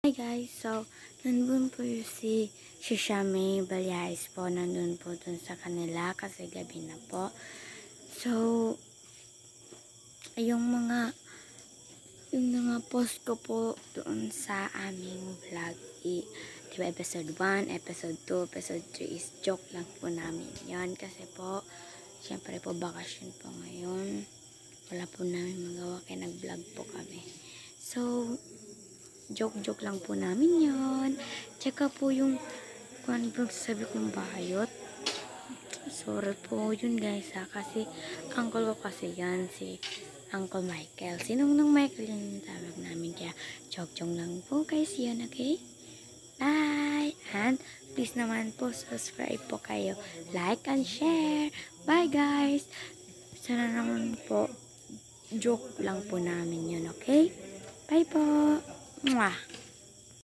Hi guys, so nandun po yung si Shami Balyais po, nandun po dun sa kanila kasi gabi na po. So, yung mga post ko po doon sa aming vlog, diba episode 1, episode 2, episode 3 is joke lang po namin yon kasi po, syempre po bakasyon po ngayon, wala po namin magawa kaya nag-vlog po kami. So, joke lang po namin yon. Tsaka po yung kung ano sabi kong bayot. Sorry po yun guys kasi uncle ko kasi yan, si Uncle Michael. Sinong nung Michael yung tawag namin, kaya joke lang po guys yun, okay? Bye! And please naman po subscribe po kayo, like and share. Bye guys! Sana naman po joke lang po namin yun, okay? Bye po! Mwah!